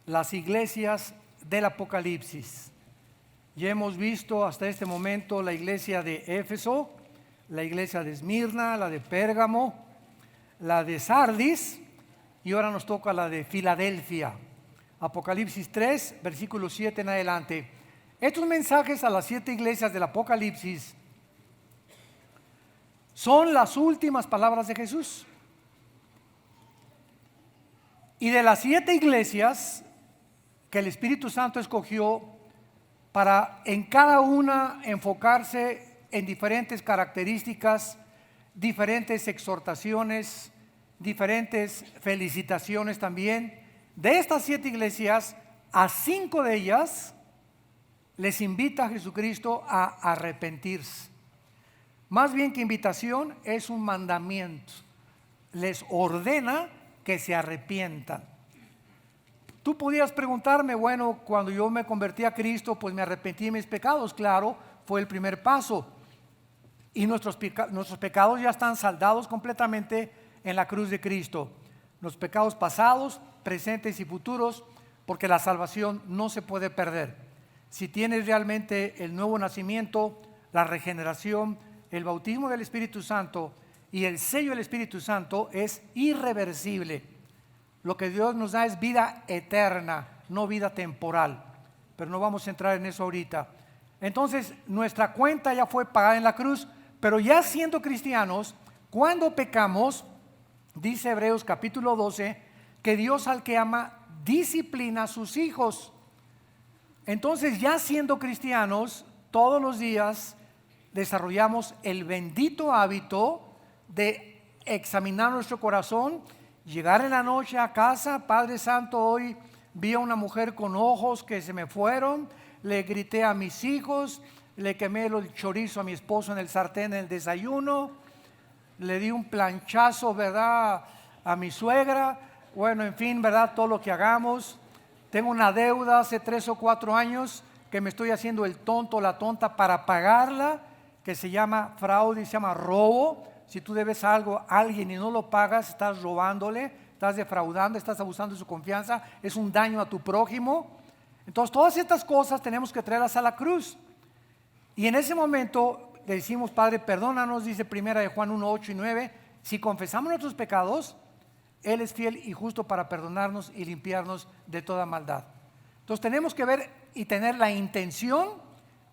Las iglesias del Apocalipsis. Ya hemos visto hasta este momento la iglesia de Éfeso, la iglesia de Esmirna, la de Pérgamo, la de Sardis y ahora nos toca la de Filadelfia. Apocalipsis 3, versículo 7 en adelante. Estos mensajes a las 7 iglesias del Apocalipsis son las últimas palabras de Jesús. Y de las 7 iglesias que el Espíritu Santo escogió para en cada una enfocarse en diferentes características, diferentes exhortaciones, diferentes felicitaciones también. De estas 7 iglesias, a 5 de ellas les invita a Jesucristo a arrepentirse. Más bien que invitación, es un mandamiento. Les ordena que se arrepientan. Tú podías preguntarme, bueno, cuando yo me convertí a Cristo, pues me arrepentí de mis pecados. Claro, fue el primer paso. Y nuestros pecados ya están saldados completamente en la cruz de Cristo. Los pecados pasados, presentes y futuros, porque la salvación no se puede perder. Si tienes realmente el nuevo nacimiento, la regeneración, el bautismo del Espíritu Santo y el sello del Espíritu Santo, es irreversible. Lo que Dios nos da es vida eterna, no vida temporal. Pero no vamos a entrar en eso ahorita. Entonces, nuestra cuenta ya fue pagada en la cruz, pero ya siendo cristianos, cuando pecamos, dice Hebreos capítulo 12, que Dios al que ama disciplina a sus hijos. Entonces, ya siendo cristianos, todos los días desarrollamos el bendito hábito de examinar nuestro corazón. Llegar en la noche a casa, Padre Santo, hoy vi a una mujer con ojos que se me fueron, le grité a mis hijos, le quemé el chorizo a mi esposo en el sartén en el desayuno, le di un planchazo, ¿verdad?, a mi suegra. Bueno, en fin, ¿verdad?, todo lo que hagamos. Tengo una deuda hace 3 o 4 años que me estoy haciendo el tonto o la tonta para pagarla, que se llama fraude, se llama robo. Si tú debes algo a alguien y no lo pagas, estás robándole, estás defraudando, estás abusando de su confianza, es un daño a tu prójimo. Entonces todas estas cosas tenemos que traerlas a la cruz. Y en ese momento le decimos, Padre, perdónanos, dice primera de Juan 1, 8 y 9. Si confesamos nuestros pecados, Él es fiel y justo para perdonarnos y limpiarnos de toda maldad. Entonces tenemos que ver y tener la intención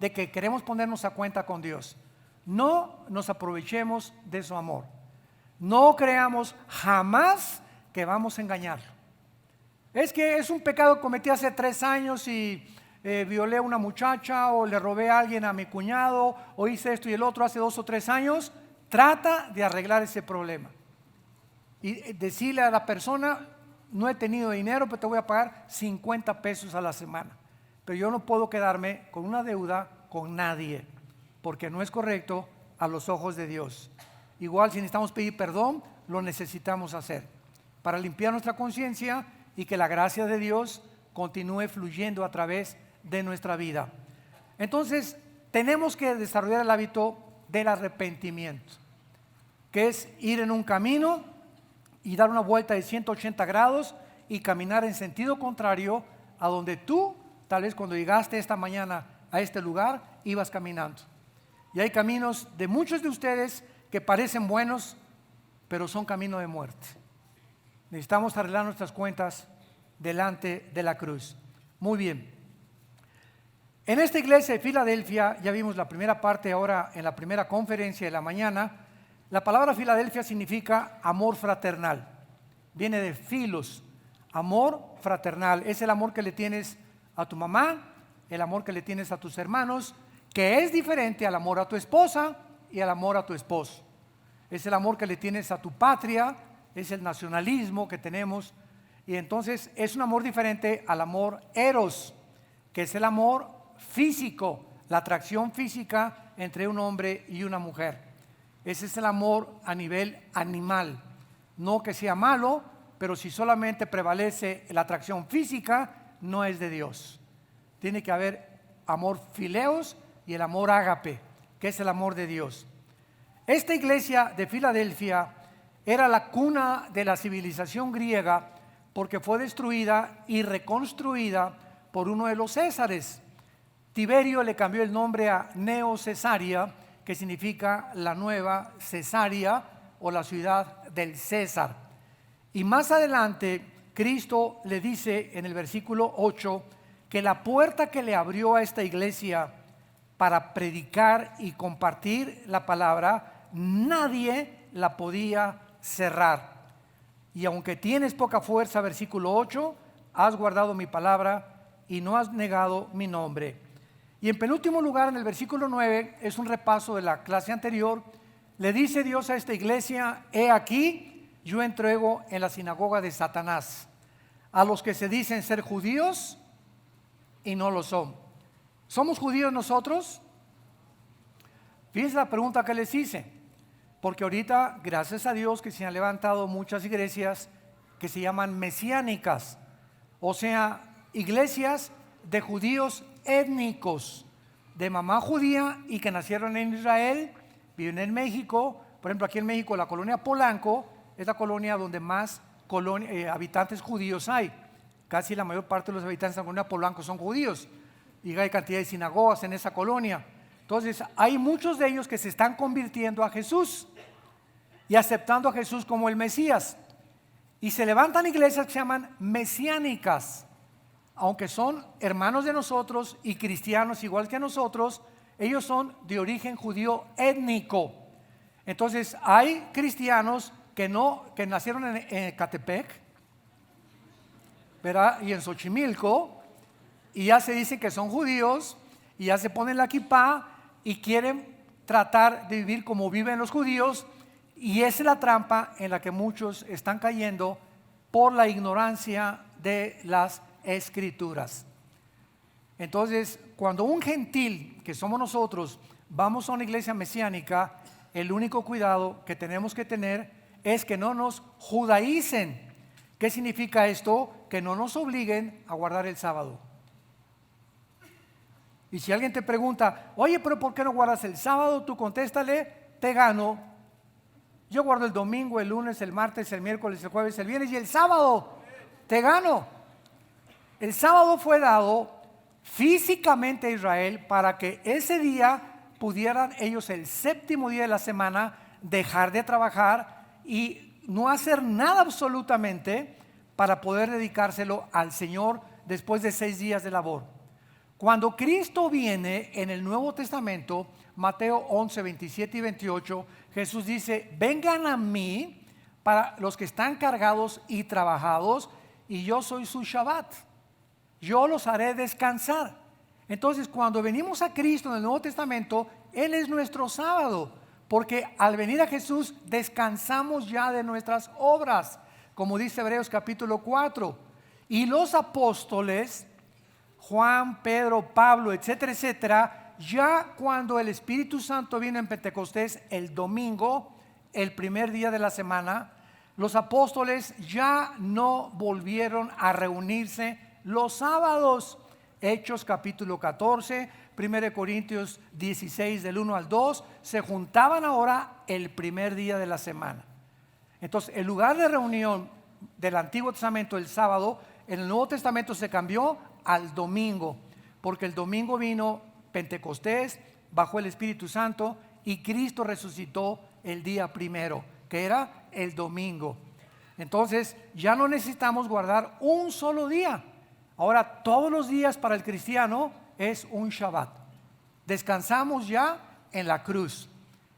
de que queremos ponernos a cuenta con Dios. No nos aprovechemos de su amor. No creamos jamás que vamos a engañarlo. Es que es un pecado que cometí hace 3 años y violé a una muchacha, o le robé a alguien, a mi cuñado, o hice esto y el otro hace 2 o 3 años. Trata de arreglar ese problema y decirle a la persona, no he tenido dinero, pero te voy a pagar 50 pesos a la semana. Pero yo no puedo quedarme con una deuda con nadie, porque no es correcto a los ojos de Dios. Igual si necesitamos pedir perdón, lo necesitamos hacer para limpiar nuestra conciencia y que la gracia de Dios continúe fluyendo a través de nuestra vida. Entonces tenemos que desarrollar el hábito del arrepentimiento, que es ir en un camino y dar una vuelta de 180 grados y caminar en sentido contrario a donde tú, tal vez cuando llegaste esta mañana a este lugar, ibas caminando. Y hay caminos de muchos de ustedes que parecen buenos, pero son camino de muerte. Necesitamos arreglar nuestras cuentas delante de la cruz. Muy bien. En esta iglesia de Filadelfia, ya vimos la primera parte ahora en la primera conferencia de la mañana. La palabra Filadelfia significa amor fraternal. Viene de filos, amor fraternal. Es el amor que le tienes a tu mamá, el amor que le tienes a tus hermanos que es diferente al amor a tu esposa y al amor a tu esposo. Es el amor que le tienes a tu patria, es el nacionalismo que tenemos, y entonces es un amor diferente al amor eros, que es el amor físico, la atracción física entre un hombre y una mujer. Ese es el amor a nivel animal, no que sea malo, pero si solamente prevalece la atracción física, no es de Dios. Tiene que haber amor fileos y el amor ágape, que es el amor de Dios. Esta iglesia de Filadelfia era la cuna de la civilización griega porque fue destruida y reconstruida por uno de los Césares. Tiberio le cambió el nombre a Neo Cesaria, que significa la nueva Cesarea o la ciudad del César. Y más adelante Cristo le dice en el versículo 8 que la puerta que le abrió a esta iglesia para predicar y compartir la palabra, nadie la podía cerrar. Y aunque tienes poca fuerza, versículo 8, has guardado mi palabra y no has negado mi nombre. Y en penúltimo lugar, en el versículo 9, es un repaso de la clase anterior. Le dice Dios a esta iglesia: he aquí, yo entrego en la sinagoga de Satanás a los que se dicen ser judíos y no lo son. ¿Somos judíos nosotros? Fíjense la pregunta que les hice, porque ahorita, gracias a Dios, que se han levantado muchas iglesias que se llaman mesiánicas, o sea, iglesias de judíos étnicos, de mamá judía y que nacieron en Israel, viven en México. Por ejemplo, aquí en México la colonia Polanco es la colonia donde más habitantes judíos hay. Casi la mayor parte de los habitantes de la colonia Polanco son judíos y hay cantidad de sinagogas en esa colonia. Entonces hay muchos de ellos que se están convirtiendo a Jesús y aceptando a Jesús como el Mesías, y se levantan iglesias que se llaman mesiánicas. Aunque son hermanos de nosotros y cristianos igual que nosotros, ellos son de origen judío étnico. Entonces hay cristianos que nacieron en Ecatepec, ¿verdad? Y en Xochimilco, y ya se dicen que son judíos, y ya se ponen la kipá y quieren tratar de vivir como viven los judíos, y esa es la trampa en la que muchos están cayendo por la ignorancia de las Escrituras. Entonces, cuando un gentil, que somos nosotros, vamos a una iglesia mesiánica, el único cuidado que tenemos que tener es que no nos judaicen. ¿Qué significa esto? Que no nos obliguen a guardar el sábado. Y si alguien te pregunta: oye, pero ¿por qué no guardas el sábado? Tú contéstale: te gano. Yo guardo el domingo, el lunes, el martes, el miércoles, el jueves, el viernes y el sábado. Te gano. El sábado fue dado físicamente a Israel para que ese día pudieran ellos, el séptimo día de la semana, dejar de trabajar y no hacer nada absolutamente para poder dedicárselo al Señor después de 6 días de labor. Cuando Cristo viene en el Nuevo Testamento, Mateo 11, 27 y 28, Jesús dice: vengan a mí para los que están cargados y trabajados, y yo soy su Shabbat. Yo los haré descansar. Entonces, cuando venimos a Cristo en el Nuevo Testamento, Él es nuestro sábado, porque al venir a Jesús descansamos ya de nuestras obras, como dice Hebreos capítulo 4. Y los apóstoles, Juan, Pedro, Pablo, etcétera, etcétera, ya cuando el Espíritu Santo vino en Pentecostés el domingo, el primer día de la semana, los apóstoles ya no volvieron a reunirse los sábados. Hechos capítulo 14, 1 Corintios 16 del 1 al 2, se juntaban ahora el primer día de la semana. Entonces el lugar de reunión del Antiguo Testamento, el sábado, en el Nuevo Testamento se cambió al domingo, porque el domingo vino Pentecostés, bajó el Espíritu Santo y Cristo resucitó el día primero, que era el domingo. Entonces ya no necesitamos guardar un solo día. Ahora todos los días para el cristiano es un Shabbat. Descansamos ya en la cruz.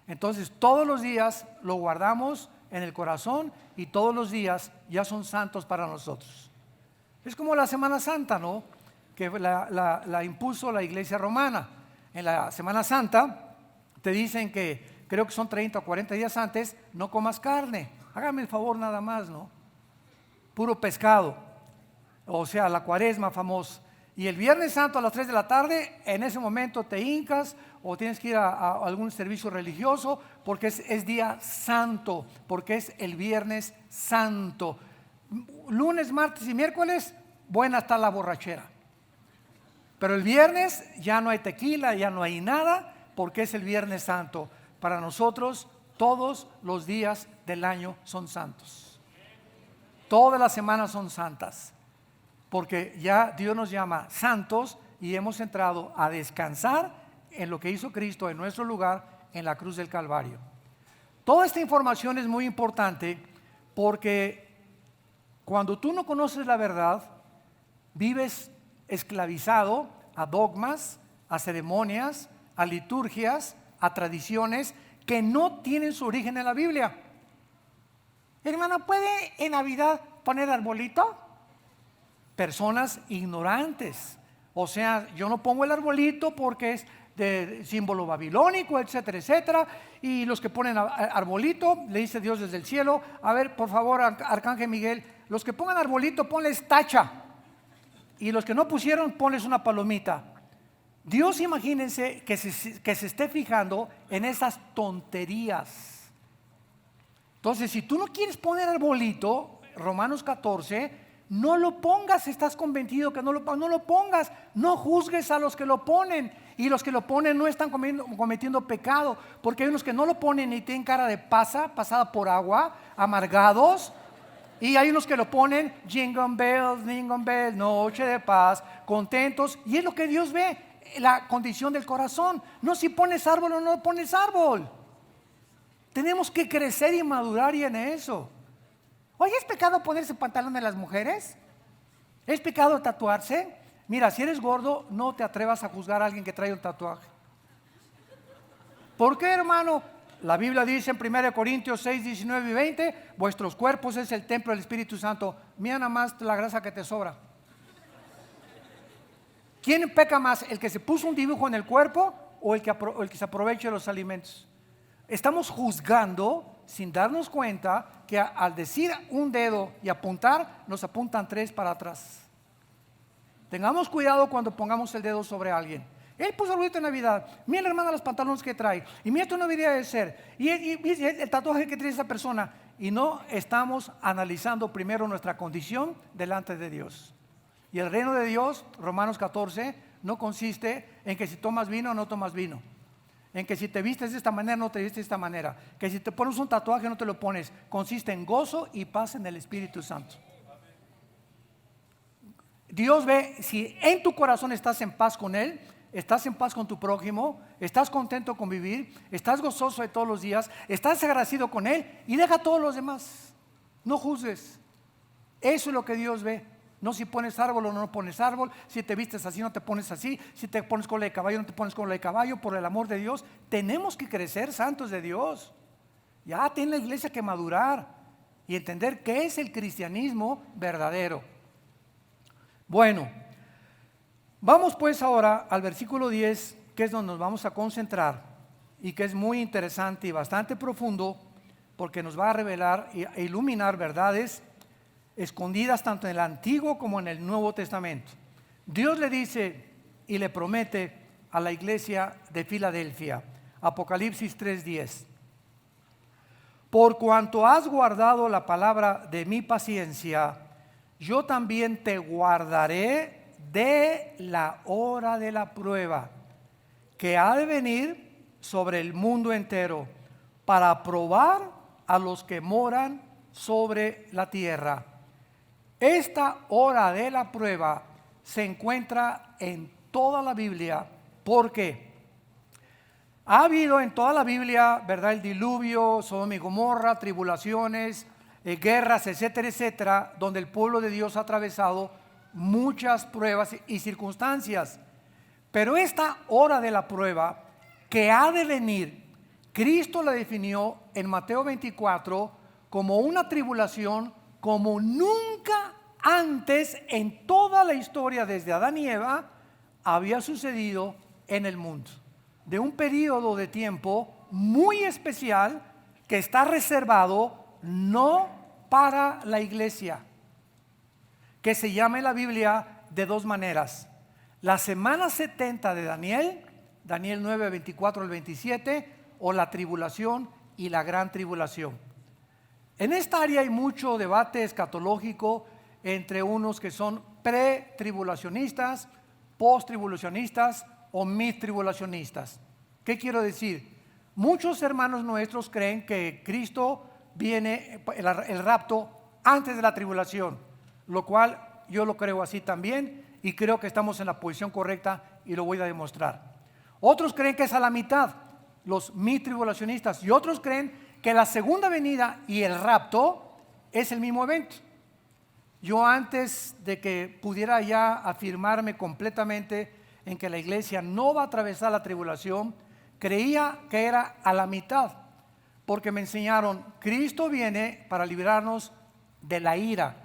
Entonces todos los días lo guardamos en el corazón y todos los días ya son santos para nosotros. Es como la Semana Santa, ¿no? Que la impuso la Iglesia Romana. en la Semana Santa te dicen que creo que son 30 o 40 días antes, no comas carne. Hágame el favor nada más, ¿no? Puro pescado. O sea, la cuaresma famosa. Y el Viernes Santo a las 3 de la tarde, en ese momento te hincas o tienes que ir a algún servicio religioso porque es día santo, porque es el Viernes Santo. Lunes, martes y miércoles, buena está la borrachera. Pero el viernes ya no hay tequila, ya no hay nada, porque es el Viernes Santo. Para nosotros, todos los días del año son santos. Todas las semanas son santas. Porque ya Dios nos llama santos y hemos entrado a descansar en lo que hizo Cristo en nuestro lugar en la cruz del Calvario. Toda esta información es muy importante porque cuando tú no conoces la verdad, vives esclavizado a dogmas, a ceremonias, a liturgias, a tradiciones que no tienen su origen en la Biblia. Hermano, ¿puede en Navidad poner arbolito? Personas ignorantes. O sea, yo no pongo el arbolito porque es de símbolo babilónico, etcétera, etcétera. Y los que ponen arbolito, le dice Dios desde el cielo: a ver, por favor, Arcángel Miguel, los que pongan arbolito, ponles tacha. Y los que no pusieron, ponles una palomita. Dios, imagínense que se esté fijando en esas tonterías. Entonces, si tú no quieres poner arbolito, Romanos 14, no lo pongas. Estás convencido que no lo pongas. No juzgues a los que lo ponen. Y los que lo ponen no están cometiendo pecado, porque hay unos que no lo ponen y tienen cara de pasada por agua, amargados. Y hay unos que lo ponen jingle bells, noche de paz, contentos. Y es lo que Dios ve, la condición del corazón. No si pones árbol o no pones árbol. Tenemos que crecer y madurar y en eso. Oye, ¿es pecado ponerse pantalón de las mujeres? ¿Es pecado tatuarse? Mira, si eres gordo, no te atrevas a juzgar a alguien que trae un tatuaje. ¿Por qué, hermano? La Biblia dice en 1 Corintios 6, 19 y 20: vuestros cuerpos es el templo del Espíritu Santo. Mira nada más la grasa que te sobra. ¿Quién peca más? ¿El que se puso un dibujo en el cuerpo o el que se aprovecha de los alimentos? Estamos juzgando sin darnos cuenta que al decir un dedo y apuntar, nos apuntan 3 para atrás. Tengamos cuidado cuando pongamos el dedo sobre alguien. Él puso arbolito en Navidad. Mira, hermana, los pantalones que trae. Y mira, esto no debería de ser. Y el tatuaje que tiene esa persona. Y no estamos analizando primero nuestra condición delante de Dios. Y el reino de Dios, Romanos 14, no consiste en que si tomas vino o no tomas vino. En que si te vistes de esta manera no te vistes de esta manera. Que si te pones un tatuaje no te lo pones. Consiste en gozo y paz en el Espíritu Santo. Dios ve si en tu corazón estás en paz con Él, estás en paz con tu prójimo, estás contento con vivir, estás gozoso de todos los días, estás agradecido con Él, y deja a todos los demás. No juzgues. Eso es lo que Dios ve. No si pones árbol o no pones árbol, si te vistes así no te pones así, si te pones cola de caballo no te pones cola de caballo. Por el amor de Dios, tenemos que crecer santos de Dios. Ya tiene la iglesia que madurar y entender qué es el cristianismo verdadero. Bueno, vamos pues ahora al versículo 10, que es donde nos vamos a concentrar y que es muy interesante y bastante profundo, porque nos va a revelar e iluminar verdades escondidas tanto en el Antiguo como en el Nuevo Testamento. Dios le dice y le promete a la iglesia de Filadelfia, Apocalipsis 3:10: por cuanto has guardado la palabra de mi paciencia, yo también te guardaré de la hora de la prueba que ha de venir sobre el mundo entero, para probar a los que moran sobre la tierra. Esta hora de la prueba se encuentra en toda la Biblia, porque ha habido en toda la Biblia, ¿verdad?, el diluvio, Sodoma y Gomorra, tribulaciones, guerras, etcétera, etcétera, donde el pueblo de Dios ha atravesado muchas pruebas y circunstancias. Pero esta hora de la prueba que ha de venir, Cristo la definió en Mateo 24 como una tribulación como nunca antes en toda la historia desde Adán y Eva había sucedido en el mundo. de un periodo de tiempo muy especial que está reservado no para la iglesia, que se llama en la Biblia de dos maneras: la semana 70 de Daniel, Daniel 9, 24 al 27, o la tribulación y la gran tribulación. En esta área hay mucho debate escatológico entre unos que son pre-tribulacionistas, post-tribulacionistas o mid-tribulacionistas. ¿Qué quiero decir? Muchos hermanos nuestros creen que Cristo viene, el rapto, antes de la tribulación, lo cual yo lo creo así también, y creo que estamos en la posición correcta y lo voy a demostrar. Otros creen que es a la mitad, los mid-tribulacionistas, y otros creen que la segunda venida y el rapto es el mismo evento. Yo, antes de que pudiera ya afirmarme completamente en que la iglesia no va a atravesar la tribulación, creía que era a la mitad, porque me enseñaron: Cristo viene para librarnos de la ira.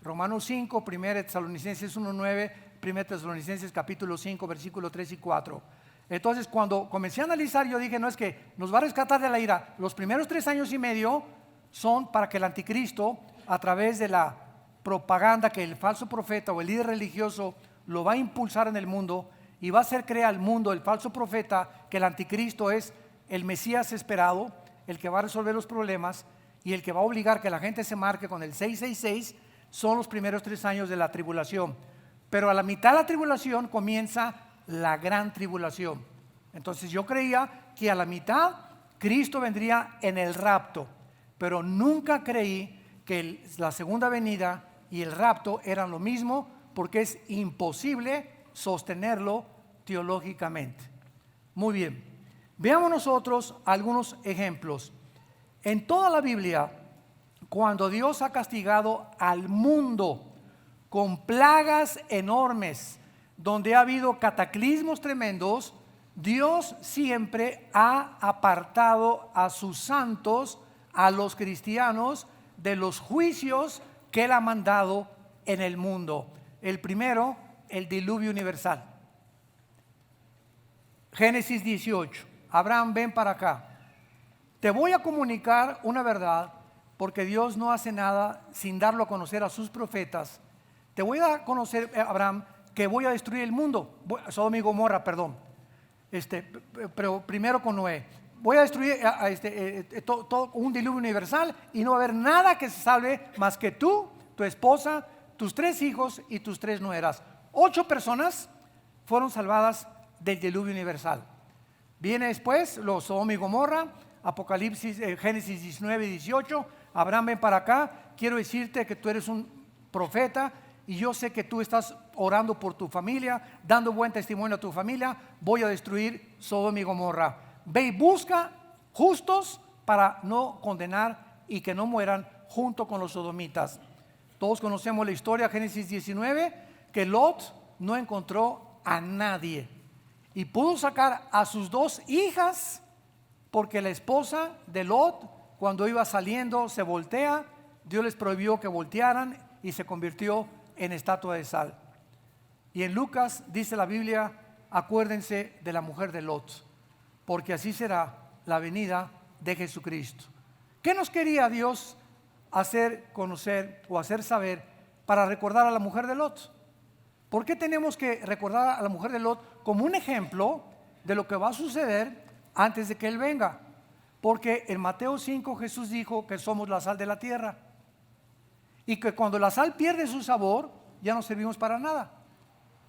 Romanos 5, 1 Tesalonicenses 1:9, 1 Tesalonicenses capítulo 5, versículos 3 y 4. Entonces, cuando comencé a analizar, yo dije: no, es que nos va a rescatar de la ira. Los primeros 3 años y medio son para que el anticristo, a través de la propaganda que el falso profeta o el líder religioso lo va a impulsar en el mundo, y va a hacer creer al mundo, el falso profeta, que el anticristo es el Mesías esperado, el que va a resolver los problemas y el que va a obligar que la gente se marque con el 666. Son los primeros 3 años de la tribulación, pero a la mitad de la tribulación comienza la gran tribulación. Entonces yo creía que a la mitad Cristo vendría en el rapto, pero nunca creí que la segunda venida y el rapto eran lo mismo, porque es imposible sostenerlo teológicamente. Muy bien, veamos nosotros algunos ejemplos. En toda la Biblia, cuando Dios ha castigado al mundo con plagas enormes, donde ha habido cataclismos tremendos, Dios siempre ha apartado a sus santos, a los cristianos, de los juicios que Él ha mandado en el mundo. El primero, el diluvio universal. Génesis 18. Abraham, ven para acá. Te voy a comunicar una verdad, porque Dios no hace nada sin darlo a conocer a sus profetas. Te voy a conocer, Abraham, que voy a destruir el mundo. Sodoma y Gomorra, perdón. Pero primero con Noé. Voy a destruir todo un diluvio universal, y no va a haber nada que se salve más que tú, tu esposa, tus 3 hijos y tus 3 nueras. 8 personas fueron salvadas del diluvio universal. Viene después los Sodoma y Gomorra, Apocalipsis, Génesis 19 y 18. Abraham, ven para acá. Quiero decirte que tú eres un profeta, y yo sé que tú estás orando por tu familia, dando buen testimonio a tu familia. Voy a destruir Sodoma y Gomorra. Ve y busca justos para no condenar y que no mueran junto con los sodomitas. Todos conocemos la historia, Génesis 19, que Lot no encontró a nadie y pudo sacar a sus 2 hijas, porque la esposa de Lot, cuando iba saliendo, se voltea. Dios les prohibió que voltearan y se convirtió en estatua de sal. Y en Lucas dice la Biblia: acuérdense de la mujer de Lot, porque así será la venida de Jesucristo. ¿Qué nos quería Dios hacer conocer o hacer saber para recordar a la mujer de Lot? ¿Por qué tenemos que recordar a la mujer de Lot como un ejemplo de lo que va a suceder antes de que Él venga? Porque en Mateo 5 Jesús dijo que somos la sal de la tierra, y que cuando la sal pierde su sabor, ya no servimos para nada.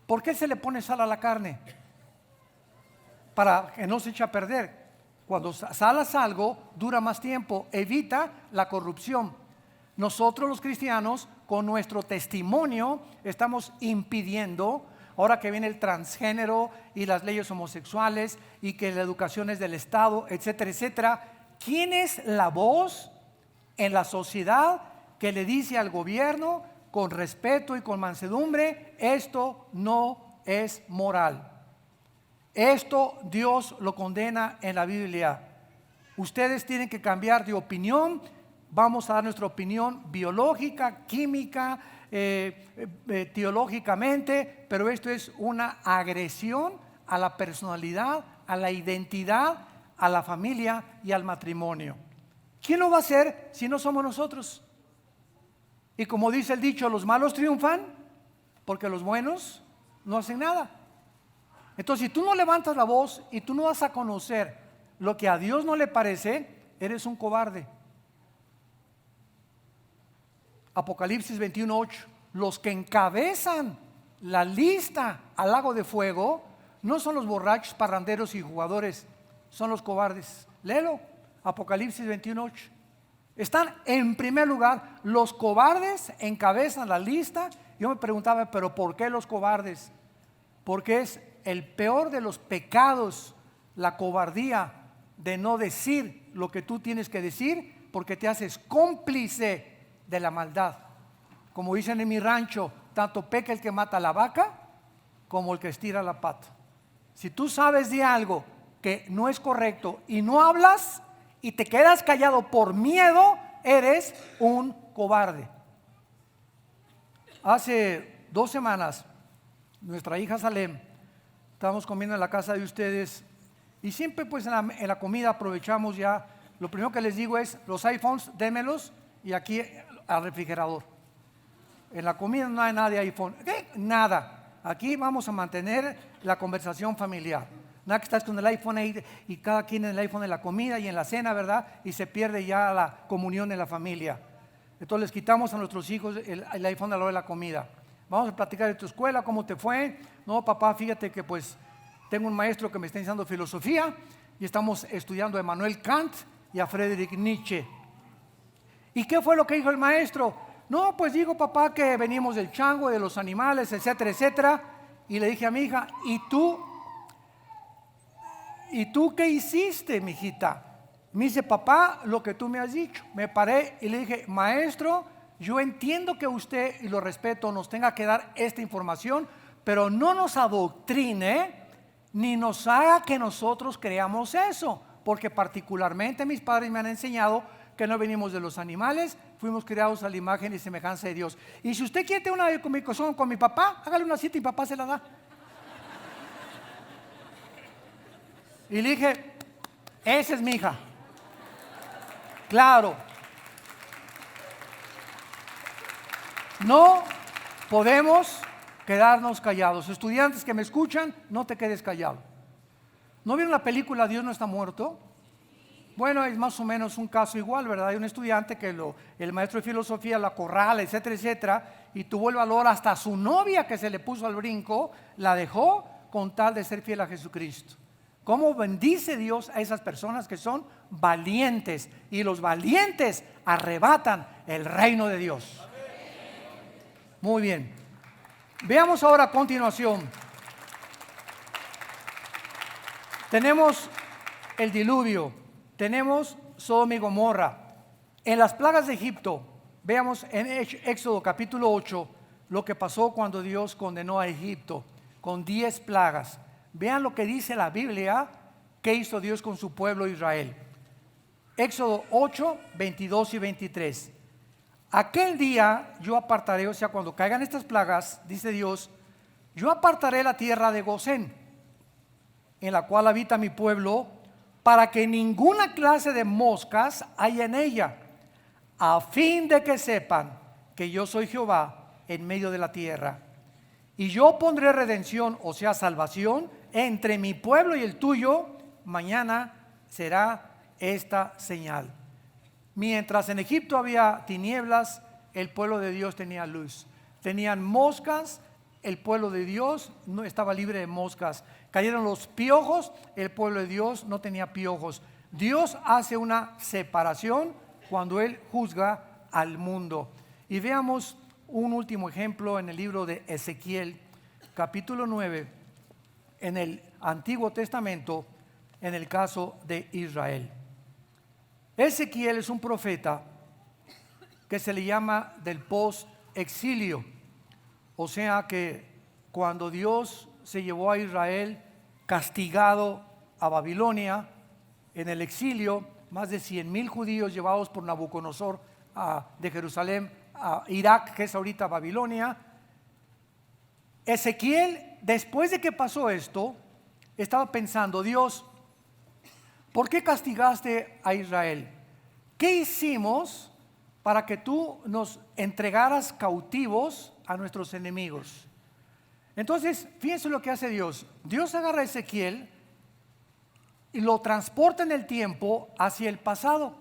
¿Por qué se le pone sal a la carne? Para que no se eche a perder. Cuando salas algo, dura más tiempo, evita la corrupción. Nosotros los cristianos, con nuestro testimonio, estamos impidiendo, ahora que viene el transgénero y las leyes homosexuales, y que la educación es del Estado, etcétera, etcétera. ¿Quién es la voz en la sociedad que le dice al gobierno, con respeto y con mansedumbre: esto no es moral? Esto Dios lo condena en la Biblia. Ustedes tienen que cambiar de opinión. Vamos a dar nuestra opinión biológica, química, teológicamente, pero esto es una agresión a la personalidad a la identidad, a la familia y al matrimonio. ¿Quién lo va a hacer si no somos nosotros? Y como dice el dicho, los malos triunfan porque los buenos no hacen nada. Entonces, si tú no levantas la voz y tú no vas a conocer lo que a Dios no le parece, eres un cobarde. Apocalipsis 21:8. Los que encabezan la lista al lago de fuego no son los borrachos, parranderos y jugadores, son los cobardes. Léelo, Apocalipsis 21:8. Están en primer lugar, los cobardes encabezan la lista. Yo me preguntaba, pero ¿por qué los cobardes? Porque es el peor de los pecados, la cobardía de no decir lo que tú tienes que decir, porque te haces cómplice de la maldad. Como dicen en mi rancho, tanto peca el que mata a la vaca como el que estira la pata. Si tú sabes de algo que no es correcto y no hablas y te quedas callado por miedo, eres un cobarde. Hace 2 semanas, nuestra hija Salem, estábamos comiendo en la casa de ustedes y siempre pues en la comida aprovechamos ya. Lo primero que les digo es, los iPhones, démelos y aquí al refrigerador. En la comida no hay nada de iPhone. ¿Qué? Nada. Aquí vamos a mantener la conversación familiar. Nada que estás con el iPhone ahí y cada quien en el iPhone en la comida y en la cena, ¿verdad? Y se pierde ya la comunión en la familia. Entonces les quitamos a nuestros hijos el iPhone a la hora de la comida. Vamos a platicar de tu escuela, cómo te fue. No, papá, fíjate que pues tengo un maestro que me está enseñando filosofía y estamos estudiando a Immanuel Kant y a Friedrich Nietzsche. ¿Y qué fue lo que dijo el maestro? No, pues digo, papá, que venimos del chango, de los animales, etcétera, etcétera. Y le dije a mi hija, ¿y tú qué hiciste, mijita? Me dice, papá, lo que tú me has dicho. Me paré y le dije, maestro, yo entiendo que usted, y lo respeto, nos tenga que dar esta información, pero no nos adoctrine ni nos haga que nosotros creamos eso, porque particularmente mis padres me han enseñado que no venimos de los animales, fuimos creados a la imagen y semejanza de Dios. Y si usted quiere tener una comunicación con mi papá, hágale una cita y papá se la da. Y le dije, esa es mi hija. Claro. No podemos quedarnos callados. Estudiantes que me escuchan, no te quedes callado. ¿No vieron la película Dios no está muerto? Bueno, es más o menos un caso igual, ¿verdad? Hay un estudiante que el maestro de filosofía la acorrala, etcétera, etcétera, y tuvo el valor, hasta su novia que se le puso al brinco, la dejó con tal de ser fiel a Jesucristo. ¿Cómo bendice Dios a esas personas que son valientes? Y los valientes arrebatan el reino de Dios. Muy bien. Veamos ahora a continuación. Tenemos el diluvio, tenemos Sodoma y Gomorra. En las plagas de Egipto, veamos en Éxodo capítulo 8 lo que pasó cuando Dios condenó a Egipto con 10 plagas. Vean lo que dice la Biblia, que hizo Dios con su pueblo Israel. Éxodo 8, 22 y 23. Aquel día yo apartaré, o sea, cuando caigan estas plagas, dice Dios, yo apartaré la tierra de Gosén, en la cual habita mi pueblo, para que ninguna clase de moscas haya en ella, a fin de que sepan que yo soy Jehová en medio de la tierra. Y yo pondré redención, o sea, salvación, entre mi pueblo y el tuyo. Mañana será esta señal. Mientras en Egipto había tinieblas, el pueblo de Dios tenía luz. Tenían moscas, el pueblo de Dios no estaba libre de moscas. Cayeron los piojos, el pueblo de Dios no tenía piojos. Dios hace una separación cuando Él juzga al mundo. Y veamos un último ejemplo en el libro de Ezequiel, capítulo 9, en el Antiguo Testamento, en el caso de Israel. Ezequiel es un profeta que se le llama del post-exilio, o sea que cuando Dios se llevó a Israel castigado a Babilonia, en el exilio, más de 100,000 judíos llevados por Nabucodonosor de Jerusalén a Irak, que es ahorita Babilonia. Ezequiel, después de que pasó esto, estaba pensando, Dios, ¿por qué castigaste a Israel? ¿Qué hicimos para que tú nos entregaras cautivos a nuestros enemigos? Entonces, fíjense lo que hace Dios. Dios agarra a Ezequiel y lo transporta en el tiempo hacia el pasado.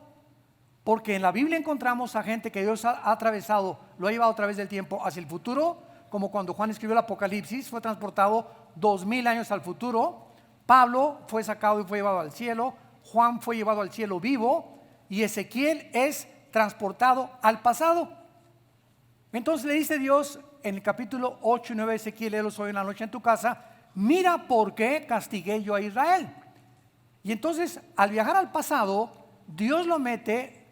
Porque en la Biblia encontramos a gente que Dios ha atravesado, lo ha llevado a través del tiempo hacia el futuro, como cuando Juan escribió el Apocalipsis, fue transportado 2000 años al futuro. Pablo fue sacado y fue llevado al cielo. Juan fue llevado al cielo vivo. Y Ezequiel es transportado al pasado. Entonces le dice Dios en el capítulo 8 y 9 de Ezequiel, léelos hoy en la noche en tu casa, mira por qué castigué yo a Israel. Y entonces al viajar al pasado, Dios lo mete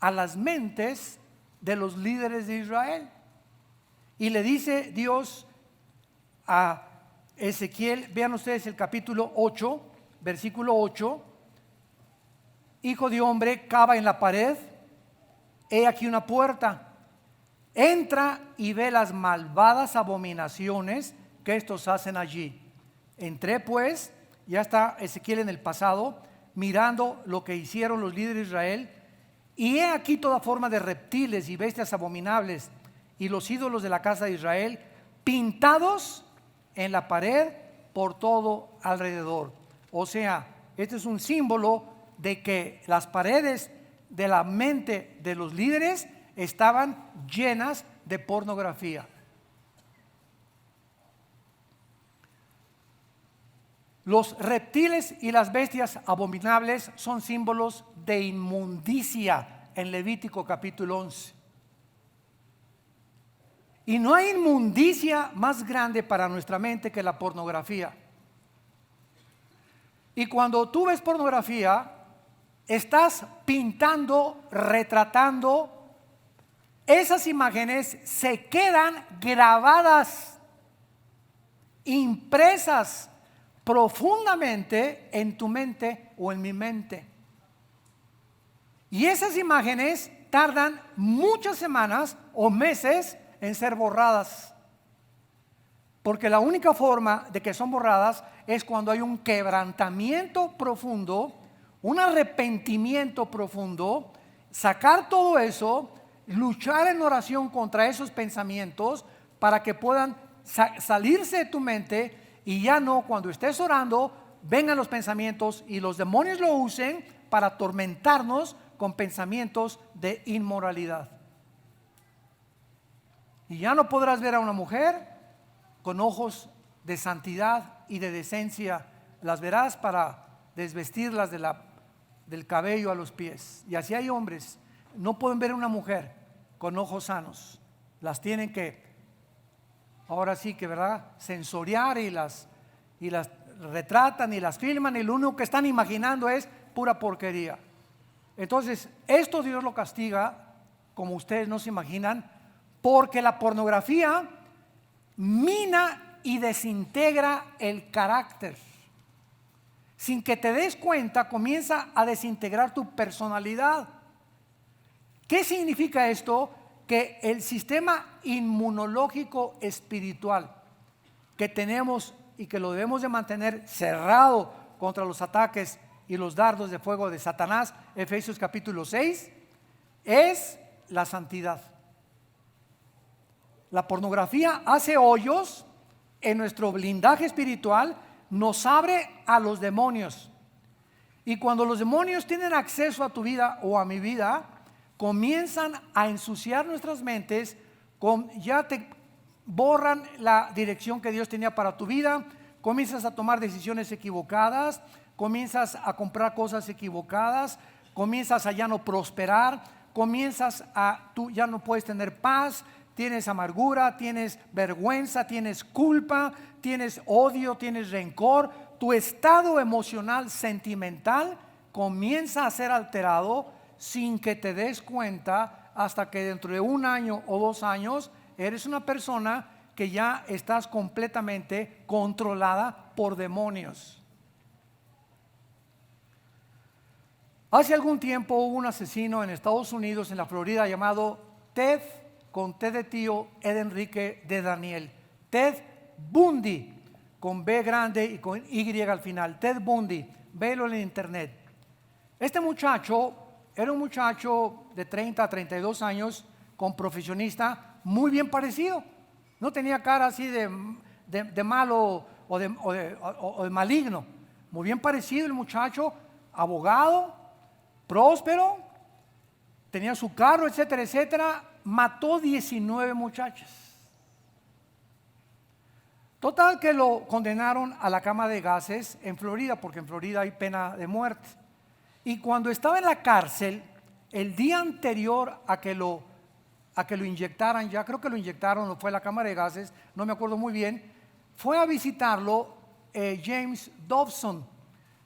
a las mentes de los líderes de Israel. Y le dice Dios a Ezequiel, vean ustedes el capítulo 8, versículo 8, hijo de hombre, cava en la pared, he aquí una puerta, entra y ve las malvadas abominaciones que estos hacen allí. Entré pues, ya está Ezequiel en el pasado, mirando lo que hicieron los líderes de Israel, y he aquí toda forma de reptiles y bestias abominables y los ídolos de la casa de Israel pintados en la pared por todo alrededor. O sea, este es un símbolo de que las paredes de la mente de los líderes estaban llenas de pornografía. Los reptiles y las bestias abominables son símbolos de inmundicia en Levítico capítulo 11. Y no hay inmundicia más grande para nuestra mente que la pornografía. Y cuando tú ves pornografía, estás pintando, retratando, esas imágenes se quedan grabadas, impresas profundamente en tu mente o en mi mente. Y esas imágenes tardan muchas semanas o meses en ser borradas. Porque la única forma de que son borradas es cuando hay un quebrantamiento profundo, un arrepentimiento profundo, sacar todo eso, luchar en oración contra esos pensamientos para que puedan salirse de tu mente. Y ya no, cuando estés orando, vengan los pensamientos y los demonios lo usen para atormentarnos con pensamientos de inmoralidad. Y ya no podrás ver a una mujer con ojos de santidad y de decencia. Las verás para desvestirlas del cabello a los pies. Y así hay hombres, no pueden ver a una mujer con ojos sanos. Las tienen que, ahora sí que, ¿verdad?, sensoriar y las retratan y las filman, y lo único que están imaginando es pura porquería. Entonces, esto Dios lo castiga, como ustedes no se imaginan, porque la pornografía mina y desintegra el carácter. Sin que te des cuenta, comienza a desintegrar tu personalidad. ¿Qué significa esto? Que el sistema inmunológico espiritual que tenemos y que lo debemos de mantener cerrado contra los ataques y los dardos de fuego de Satanás, Efesios capítulo 6, es la santidad. La pornografía hace hoyos en nuestro blindaje espiritual, nos abre a los demonios. Y cuando los demonios tienen acceso a tu vida o a mi vida, comienzan a ensuciar nuestras mentes, ya te borran la dirección que Dios tenía para tu vida, comienzas a tomar decisiones equivocadas, comienzas a comprar cosas equivocadas, comienzas a ya no prosperar, tú ya no puedes tener paz, tienes amargura, tienes vergüenza, tienes culpa, tienes odio, tienes rencor. Tu estado emocional, sentimental comienza a ser alterado sin que te des cuenta, hasta que dentro de 1 año o 2 años eres una persona que ya estás completamente controlada por demonios. Hace algún tiempo hubo un asesino en Estados Unidos, en la Florida, llamado Ted, con T de tío, Ed Enrique de Daniel, Ted Bundy. con B grande y con Y al final. Ted Bundy, velo en internet. Este muchacho era un muchacho de 30 a 32 años, con profesionista, muy bien parecido. No tenía cara así de malo o de maligno. Muy bien parecido el muchacho, abogado, próspero, tenía su carro, etcétera, etcétera. Mató 19 muchachas. Total que lo condenaron a la cama de gases en Florida, porque en Florida hay pena de muerte. Y cuando estaba en la cárcel, el día anterior a que lo inyectaran, ya creo que lo inyectaron o fue a la cámara de gases, no me acuerdo muy bien, fue a visitarlo James Dobson,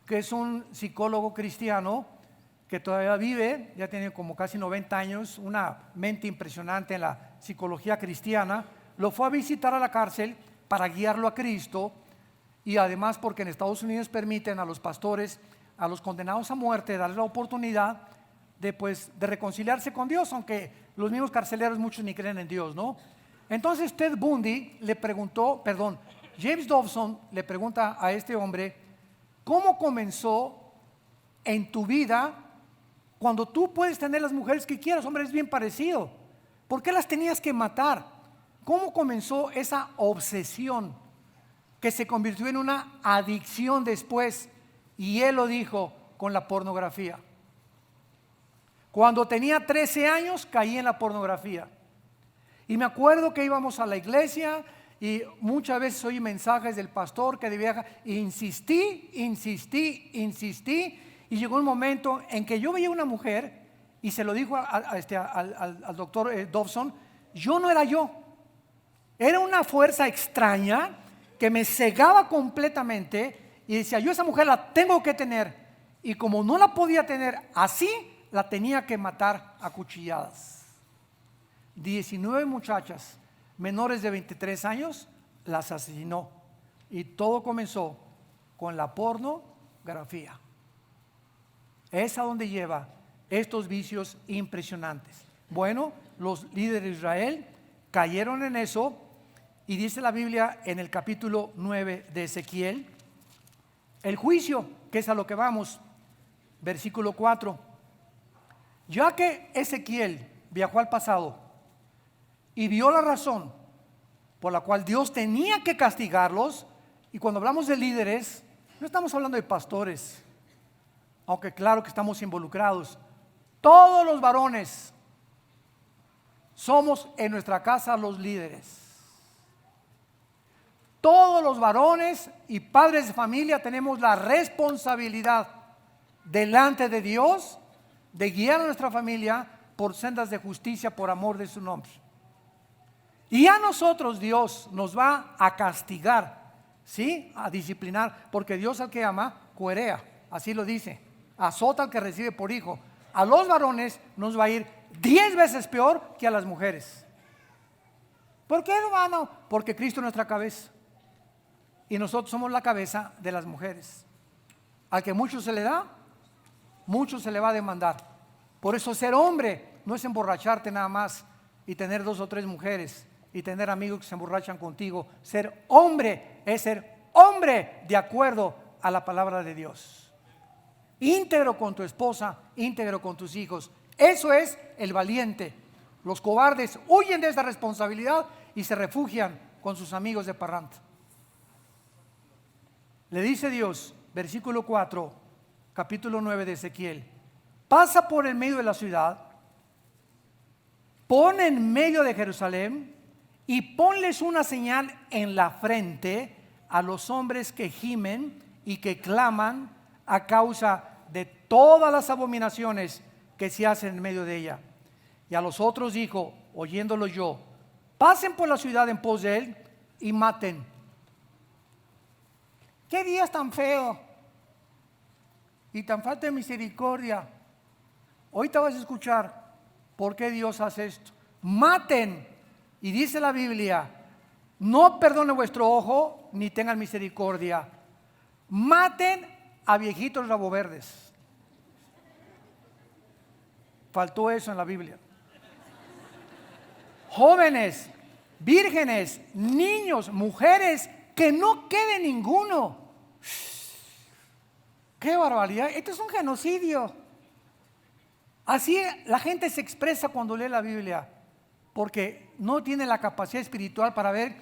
que es un psicólogo cristiano que todavía vive, ya tiene como casi 90 años, una mente impresionante en la psicología cristiana. Lo fue a visitar a la cárcel para guiarlo a Cristo, y además porque en Estados Unidos permiten a los pastores, a los condenados a muerte, darles la oportunidad de reconciliarse con Dios, aunque los mismos carceleros muchos ni creen en Dios, ¿no? Entonces Ted Bundy le preguntó, James Dobson le pregunta a este hombre: ¿cómo comenzó en tu vida cuando tú puedes tener las mujeres que quieras? Hombre, es bien parecido. ¿Por qué las tenías que matar? ¿Cómo comenzó esa obsesión que se convirtió en una adicción después? Y él lo dijo: con la pornografía. Cuando tenía 13 años caí en la pornografía. Y me acuerdo que íbamos a la iglesia y muchas veces oí mensajes del pastor que debía, insistí, y llegó un momento en que yo veía una mujer y se lo dijo al doctor Dobson: yo no era yo, era una fuerza extraña que me cegaba completamente, y decía: yo esa mujer la tengo que tener, y como no la podía tener así, la tenía que matar a cuchilladas. 19 muchachas menores de 23 años las asesinó, y todo comenzó con la pornografía. Es a donde lleva estos vicios impresionantes. Bueno, los líderes de Israel cayeron en eso, y dice la Biblia en el capítulo 9 de Ezequiel, el juicio, que es a lo que vamos, versículo 4. Ya que Ezequiel viajó al pasado y vio la razón por la cual Dios tenía que castigarlos, y cuando hablamos de líderes, no estamos hablando de pastores, aunque claro que estamos involucrados. Todos los varones somos en nuestra casa los líderes. Todos los varones y padres de familia tenemos la responsabilidad delante de Dios de guiar a nuestra familia por sendas de justicia por amor de su nombre. Y a nosotros Dios nos va a castigar, ¿sí? A disciplinar, porque Dios al que ama coherea, así lo dice, azota al que recibe por hijo. A los varones nos va a ir 10 veces peor que a las mujeres. ¿Por qué, hermano? Porque Cristo es nuestra cabeza y nosotros somos la cabeza de las mujeres. Al que mucho se le da, mucho se le va a demandar. Por eso ser hombre no es emborracharte nada más y tener 2 o 3 mujeres y tener amigos que se emborrachan contigo. Ser hombre es ser hombre de acuerdo a la palabra de Dios. Íntegro con tu esposa, íntegro con tus hijos. Eso es el valiente. Los cobardes huyen de esa responsabilidad y se refugian con sus amigos de parranda. Le dice Dios, versículo 4, capítulo 9 de Ezequiel: pasa por el medio de la ciudad, pon en medio de Jerusalén y ponles una señal en la frente a los hombres que gimen y que claman a causa de todas las abominaciones que se hacen en medio de ella. Y a los otros dijo, oyéndolo yo: pasen por la ciudad en pos de él y maten. ¿Qué día tan feo y tan falta de misericordia? Hoy te vas a escuchar por qué Dios hace esto. Maten. Y dice la Biblia: no perdone vuestro ojo ni tengan misericordia. Maten a viejitos rabo verdes. Faltó eso en la Biblia. Jóvenes, vírgenes, niños, mujeres que no quede ninguno. ¡Qué barbaridad! Esto es un genocidio. Así la gente se expresa cuando lee la Biblia, porque no tiene la capacidad espiritual para ver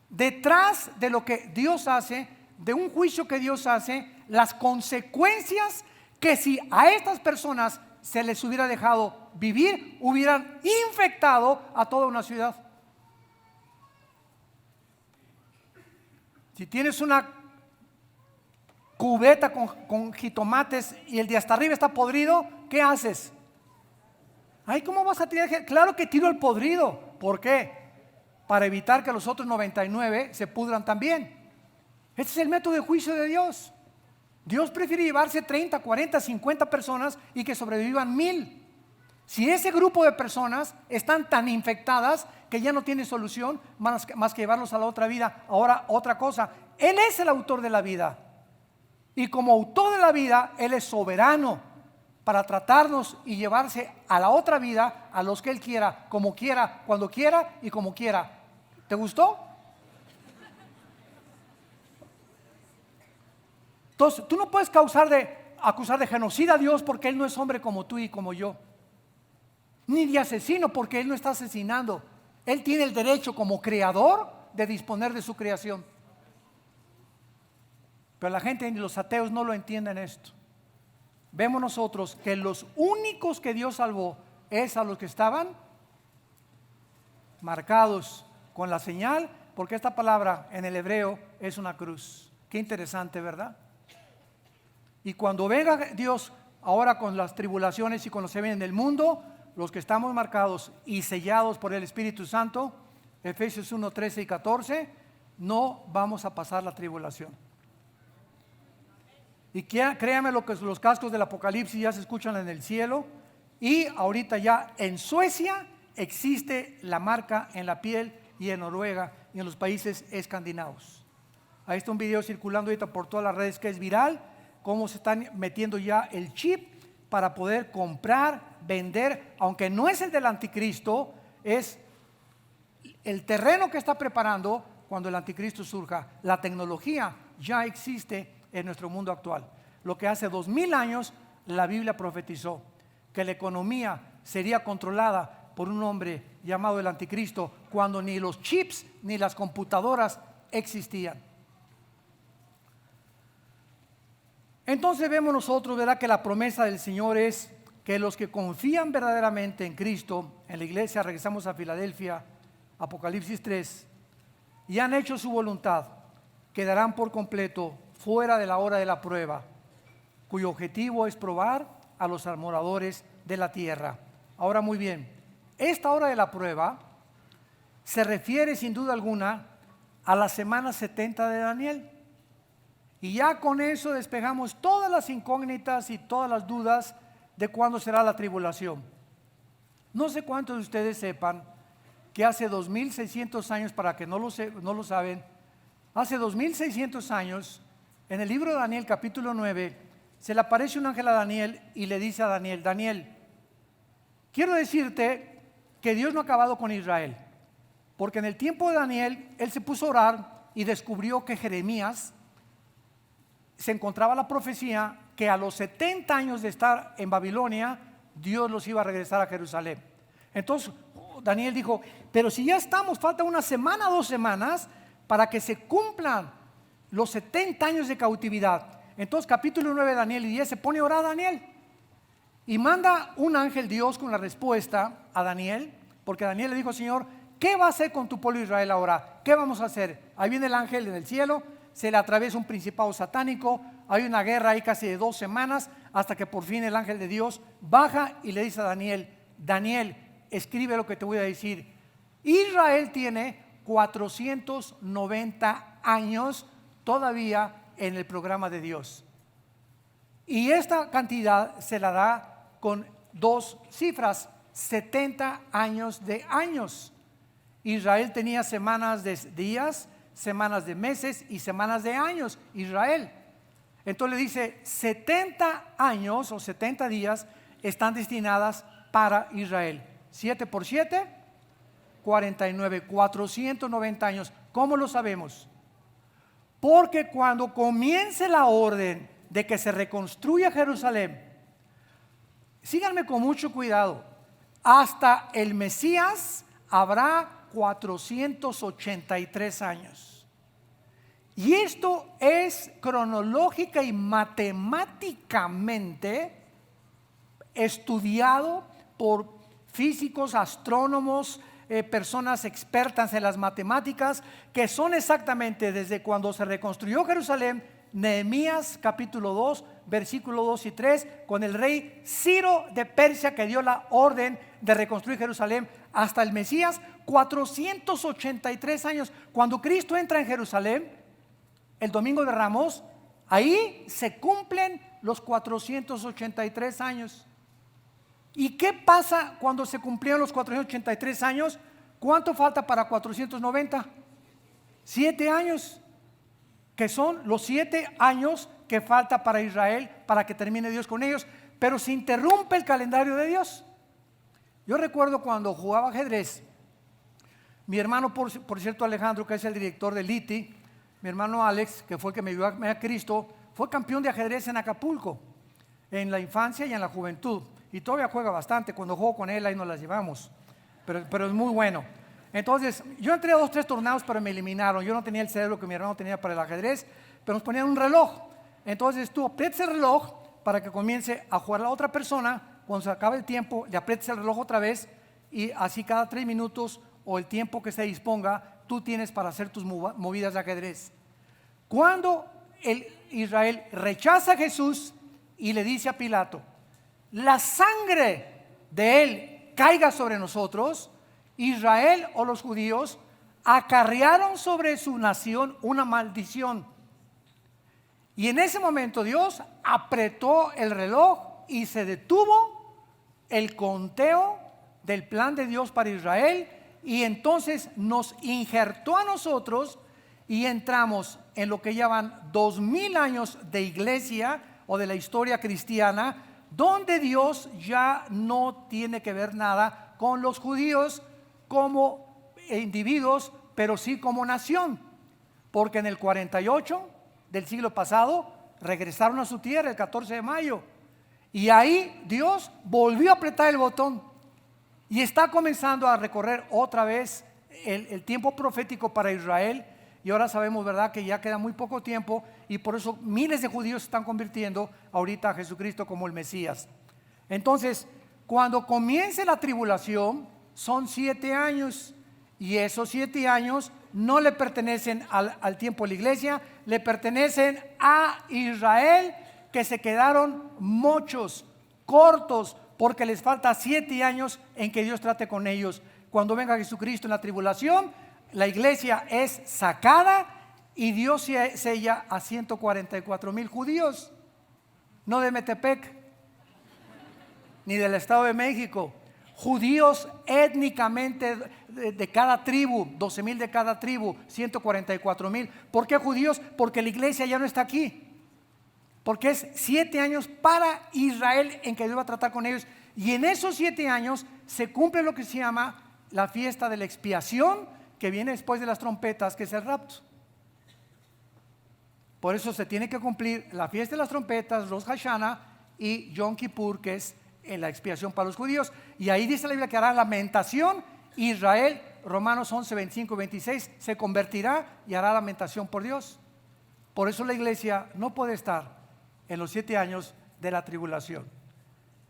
detrás de lo que Dios hace, de un juicio que Dios hace, las consecuencias que si a estas personas se les hubiera dejado vivir, hubieran infectado a toda una ciudad. Si tienes una cubeta con jitomates y el de hasta arriba está podrido, ¿qué haces? Ay, ¿cómo vas a tirar? Claro que tiro el podrido. ¿Por qué? Para evitar que los otros 99 se pudran también. Este es el método de juicio de Dios. Dios prefiere llevarse 30, 40, 50 personas y que sobrevivan 1000. Si ese grupo de personas están tan infectadas que ya no tienen solución más que llevarlos a la otra vida. Ahora, otra cosa, Él es el autor de la vida. Y como autor de la vida, Él es soberano para tratarnos y llevarse a la otra vida a los que Él quiera, como quiera, cuando quiera y como quiera. ¿Te gustó? Entonces, tú no puedes acusar de genocida a Dios porque Él no es hombre como tú y como yo. Ni de asesino porque Él no está asesinando. Él tiene el derecho como creador de disponer de su creación. Pero la gente y los ateos no lo entienden esto. Vemos nosotros que los únicos que Dios salvó es a los que estaban marcados con la señal, porque esta palabra en el hebreo es una cruz. Qué interesante, ¿verdad? Y cuando venga Dios ahora con las tribulaciones y con los que vienen del mundo, los que estamos marcados y sellados por el Espíritu Santo, Efesios 1, 13 y 14, no vamos a pasar la tribulación. Y créame lo que los cascos del Apocalipsis ya se escuchan en el cielo. Y ahorita ya en Suecia existe la marca en la piel, y en Noruega y en los países escandinavos. Ahí está un video circulando ahorita por todas las redes que es viral, cómo se están metiendo ya el chip para poder comprar, vender, aunque no es el del anticristo, es el terreno que está preparando cuando el anticristo surja. La tecnología ya existe en nuestro mundo actual. Lo que hace 2000 años la Biblia profetizó, que la economía sería controlada por un hombre llamado el anticristo, cuando ni los chips ni las computadoras existían. Entonces vemos nosotros, ¿verdad?, que la promesa del Señor es que los que confían verdaderamente en Cristo, en la iglesia, regresamos a Filadelfia, Apocalipsis 3, y han hecho su voluntad, quedarán por completo fuera de la hora de la prueba, cuyo objetivo es probar a los moradores de la tierra. Ahora, muy bien, esta hora de la prueba se refiere sin duda alguna a la semana 70 de Daniel. Y ya con eso despejamos todas las incógnitas y todas las dudas de cuándo será la tribulación. No sé cuántos de ustedes sepan que hace 2600 años, para que no lo saben, hace 2600 años, en el libro de Daniel capítulo 9, se le aparece un ángel a Daniel y le dice a Daniel: Daniel, quiero decirte que Dios no ha acabado con Israel, porque en el tiempo de Daniel, él se puso a orar y descubrió que Jeremías se encontraba la profecía que a los 70 años de estar en Babilonia, Dios los iba a regresar a Jerusalén. Entonces Daniel dijo: pero si ya estamos, falta una semana, 2 semanas para que se cumplan los 70 años de cautividad. Entonces capítulo 9 de Daniel y 10 se pone a orar a Daniel y manda un ángel Dios con la respuesta a Daniel, porque Daniel le dijo: Señor, ¿qué va a hacer con tu pueblo Israel ahora? ¿Qué vamos a hacer? Ahí viene el ángel en el cielo, se le atraviesa un principado satánico, hay una guerra ahí casi de 2 semanas, hasta que por fin el ángel de Dios baja y le dice a Daniel: Daniel, escribe lo que te voy a decir. Israel tiene 490 años todavía en el programa de Dios, y esta cantidad se la da con 2 cifras: 70 años de años. Israel tenía semanas de días, semanas de meses y semanas de años. Israel. Entonces le dice: 70 años o 70 días están destinadas para Israel. 7 por 7, 49, 490 años. ¿Cómo lo sabemos? Porque cuando comience la orden de que se reconstruya Jerusalén, síganme con mucho cuidado, hasta el Mesías habrá 483 años. Y esto es cronológica y matemáticamente estudiado por físicos, astrónomos, personas expertas en las matemáticas, que son exactamente desde cuando se reconstruyó Jerusalén, Nehemías capítulo 2, versículo 2 y 3, con el rey Ciro de Persia que dio la orden de reconstruir Jerusalén, hasta el Mesías, 483 años. Cuando Cristo entra en Jerusalén, el domingo de Ramos, ahí se cumplen los 483 años. ¿Y qué pasa cuando se cumplieron los 483 años? ¿Cuánto falta para 490? 7 años, que son los 7 años que falta para Israel para que termine Dios con ellos, pero se interrumpe el calendario de Dios. Yo recuerdo cuando jugaba ajedrez, mi hermano, por cierto, Alejandro, que es el director del ITI, mi hermano Alex, que fue el que me ayudó a Cristo, fue campeón de ajedrez en Acapulco, en la infancia y en la juventud, y todavía juega bastante. Cuando juego con él ahí nos las llevamos, pero es muy bueno. Entonces yo entré a 2 o 3 torneos, pero me eliminaron. Yo no tenía el cerebro que mi hermano tenía para el ajedrez, pero nos ponían un reloj. Entonces tú aprietas el reloj para que comience a jugar la otra persona. Cuando se acabe el tiempo, le aprietas el reloj otra vez, y así cada 3 minutos o el tiempo que se disponga, tú tienes para hacer tus movidas de ajedrez. Cuando Israel rechaza a Jesús y le dice a Pilato: la sangre de él caiga sobre nosotros, Israel o los judíos acarrearon sobre su nación una maldición. Y en ese momento Dios apretó el reloj y se detuvo el conteo del plan de Dios para Israel, y entonces nos injertó a nosotros y entramos en lo que llaman 2000 años de iglesia o de la historia cristiana, donde Dios ya no tiene que ver nada con los judíos como individuos, pero sí como nación, porque en el 48 del siglo pasado regresaron a su tierra el 14 de mayo, y ahí Dios volvió a apretar el botón y está comenzando a recorrer otra vez el tiempo profético para Israel. Y ahora sabemos, ¿verdad?, que ya queda muy poco tiempo, y por eso miles de judíos se están convirtiendo ahorita a Jesucristo como el Mesías. Entonces, cuando comience la tribulación, son 7 años, y esos 7 años no le pertenecen al tiempo de la iglesia, le pertenecen a Israel, que se quedaron muchos, cortos, porque les falta 7 años en que Dios trate con ellos. Cuando venga Jesucristo en la tribulación, la iglesia es sacada y Dios sella a 144,000 judíos, no de Metepec ni del Estado de México, judíos étnicamente de cada tribu, 12,000 de cada tribu, 144,000. ¿Por qué judíos? Porque la iglesia ya no está aquí, porque es 7 años para Israel en que Dios va a tratar con ellos, y en esos 7 años se cumple lo que se llama la fiesta de la expiación, que viene después de las trompetas, que es el rapto. Por eso se tiene que cumplir la fiesta de las trompetas, Rosh Hashanah, y Yom Kippur, que es la expiación para los judíos. Y ahí dice la Biblia que hará lamentación. Israel, Romanos 11, 25 y 26, se convertirá y hará lamentación por Dios. Por eso la iglesia no puede estar en los 7 años de la tribulación.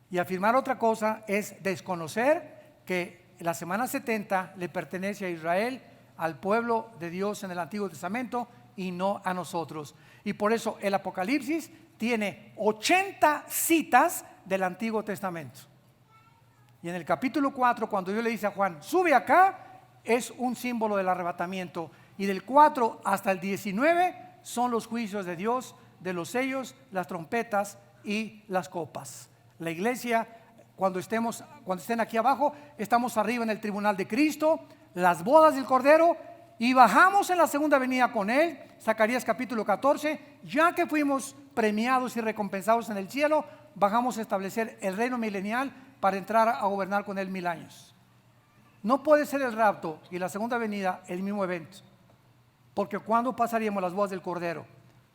Y afirmar otra cosa es desconocer que la semana 70 le pertenece a Israel, al pueblo de Dios en el Antiguo Testamento, y no a nosotros. Y por eso el Apocalipsis tiene 80 citas del Antiguo Testamento. Y en el capítulo 4, cuando Dios le dice a Juan: sube acá, es un símbolo del arrebatamiento. Y del 4 hasta el 19 son los juicios de Dios, de los sellos, las trompetas y las copas. La iglesia, cuando estén aquí abajo, estamos arriba en el tribunal de Cristo, las bodas del Cordero, y bajamos en la segunda venida con Él. Zacarías capítulo 14, ya que fuimos premiados y recompensados en el cielo, bajamos a establecer el reino milenial para entrar a gobernar con Él 1000 años. No puede ser el rapto y la segunda venida el mismo evento, porque ¿cuándo pasaríamos las bodas del Cordero?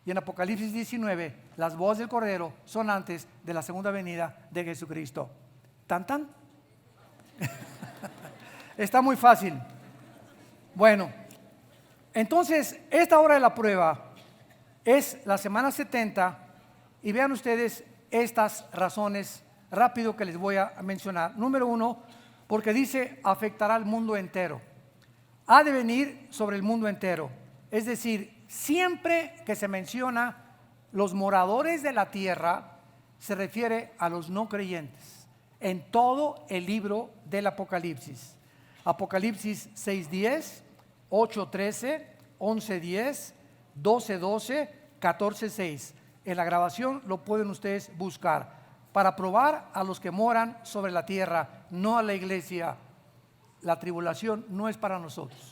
Y en Apocalipsis 19, las bodas del Cordero son antes de la segunda venida de Jesucristo. ¿Tan tan? Está muy fácil. Bueno, entonces esta hora de la prueba es la semana 70 y vean ustedes estas razones rápido que les voy a mencionar. Número 1, porque dice afectará al mundo entero. Ha de venir sobre el mundo entero. Es decir, siempre que se menciona los moradores de la tierra, se refiere a los no creyentes. En todo el libro del Apocalipsis. Apocalipsis 6:10, 8:13, 11:10, 12:12, 14:6. En la grabación lo pueden ustedes buscar para probar a los que moran sobre la tierra, no a la iglesia. La tribulación no es para nosotros.